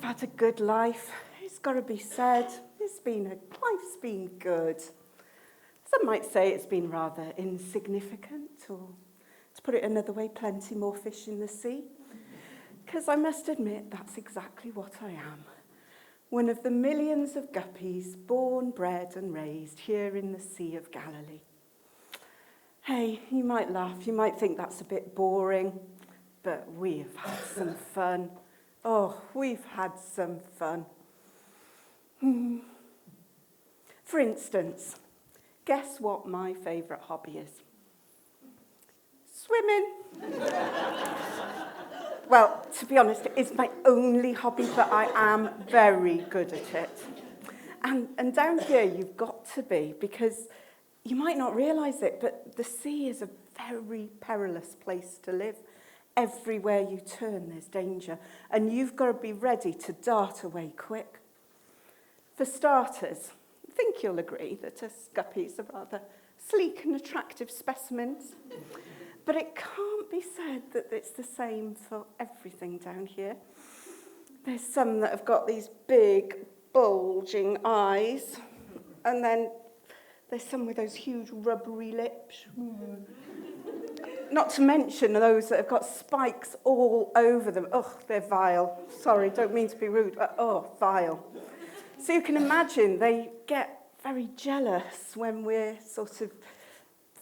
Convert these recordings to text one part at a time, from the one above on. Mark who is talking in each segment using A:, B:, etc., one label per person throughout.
A: I've had a good life. It's got to be said. Life's been good. Some might say it's been rather insignificant, or to put it another way, plenty more fish in the sea. Because I must admit, that's exactly what I am. One of the millions of guppies born, bred and raised here in the Sea of Galilee. Hey, you might laugh, you might think that's a bit boring, but we've had some fun. Oh, we've had some fun. For instance, guess what my favourite hobby is? Swimming. Well, to be honest, it's my only hobby, but I am very good at it. And down here, you've got to be, because you might not realise it, but the sea is a very perilous place to live. Everywhere you turn, there's danger, and you've got to be ready to dart away quick. For starters, I think you'll agree that us guppies are rather sleek and attractive specimens. But it can't be said that it's the same for everything down here. There's some that have got these big, bulging eyes, and then there's some with those huge rubbery lips. Not to mention those that have got spikes all over them. Oh, they're vile. Sorry, don't mean to be rude, but vile. So you can imagine they get very jealous when we're sort of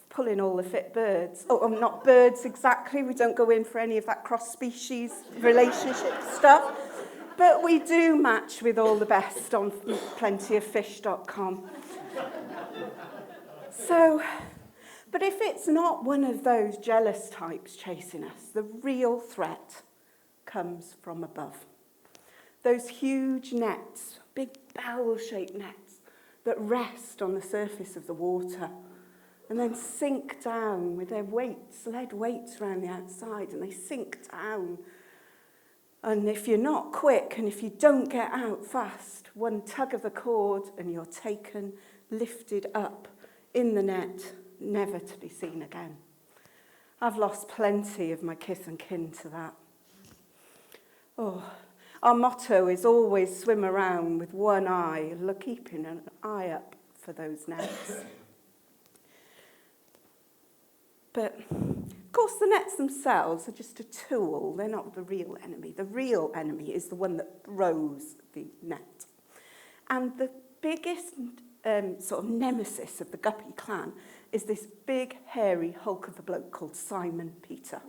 A: pulling all the fit birds. Not birds exactly. We don't go in for any of that cross-species relationship stuff. But we do match with all the best on plentyoffish.com. But if it's not one of those jealous types chasing us, the real threat comes from above. Those huge nets, big barrel-shaped nets, that rest on the surface of the water and then sink down with their weights, lead weights around the outside, and they sink down. And if you're not quick and if you don't get out fast, one tug of the cord and you're taken, lifted up in the net, never to be seen again. I've lost plenty of my kith and kin to that. Our motto is always swim around with one eye, keeping an eye up for those nets. But, of course, the nets themselves are just a tool. They're not the real enemy. The real enemy is the one that throws the net. And the biggest sort of nemesis of the Guppy clan is this big, hairy hulk of a bloke called Simon Peter.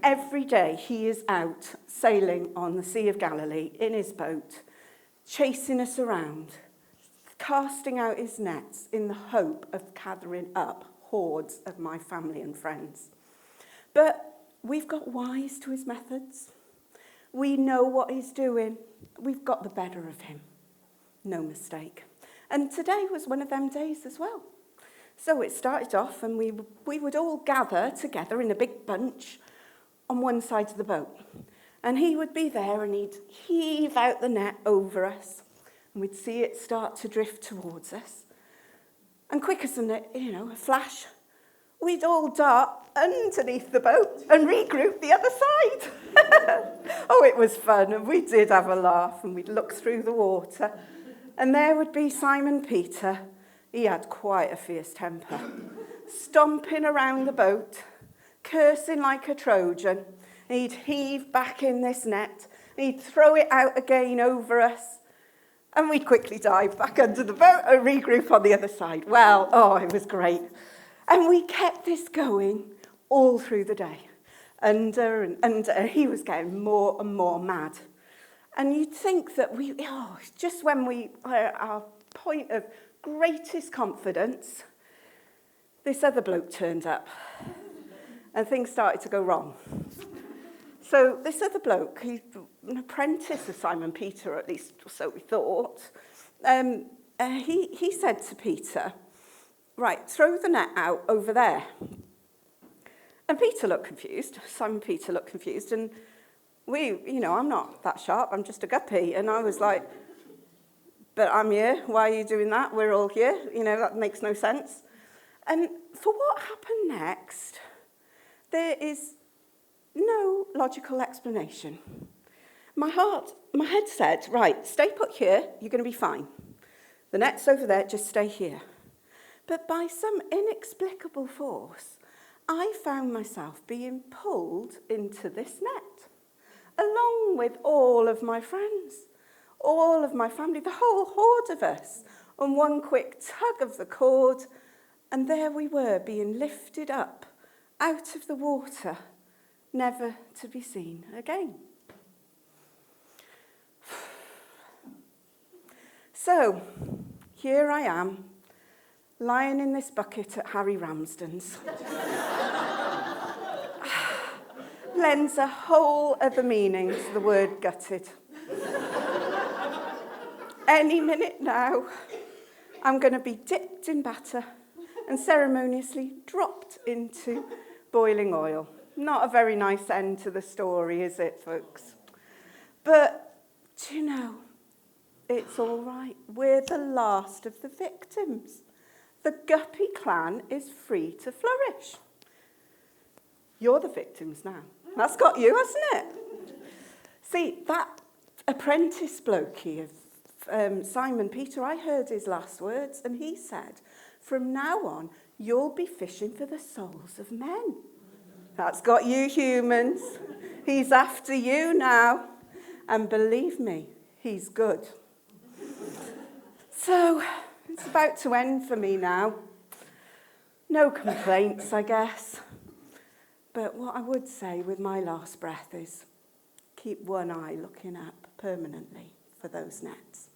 A: Every day he is out sailing on the Sea of Galilee in his boat, chasing us around, casting out his nets in the hope of gathering up hordes of my family and friends. But we've got wise to his methods. We know what he's doing. We've got the better of him. No mistake. And today was one of them days as well. So it started off and we would all gather together in a big bunch on one side of the boat. And he would be there and he'd heave out the net over us. And we'd see it start to drift towards us. And quick as a flash, we'd all dart underneath the boat and regroup the other side. It was fun, and we did have a laugh, and we'd look through the water. And there would be Simon Peter. He had quite a fierce temper, stomping around the boat, cursing like a Trojan. He'd heave back in this net, he'd throw it out again over us, and we'd quickly dive back under the boat and regroup on the other side. Well, it was great. And we kept this going all through the day. And he was getting more and more mad. And you'd think that just when we are at our point of greatest confidence, this other bloke turned up. And things started to go wrong. So this other bloke, he's an apprentice of Simon Peter, at least so we thought. He said to Peter, right, throw the net out over there. And Peter looked confused. Simon Peter looked confused. And I'm not that sharp. I'm just a guppy. And I was like, but I'm here. Why are you doing that? We're all here. That makes no sense. And for what happened next, there is no logical explanation. my head said, right, stay put here, you're going to be fine. The net's over there, just stay here. But by some inexplicable force, I found myself being pulled into this net, along with all of my friends, all of my family, the whole horde of us, on one quick tug of the cord, and there we were being lifted up out of the water, never to be seen again. So, here I am, lying in this bucket at Harry Ramsden's. Lends a whole other meaning to the word gutted. Any minute now, I'm going to be dipped in batter and ceremoniously dropped into boiling oil. Not a very nice end to the story, is it, folks? But, do you know, it's all right. We're the last of the victims. The Guppy clan is free to flourish. You're the victims now. That's got you, hasn't it? See, that apprentice blokey of Simon Peter, I heard his last words, and he said, from now on, you'll be fishing for the souls of men. That's got you, humans. He's after you now. And believe me, he's good. So, it's about to end for me now. No complaints, I guess. But what I would say with my last breath is keep one eye looking up permanently for those nets.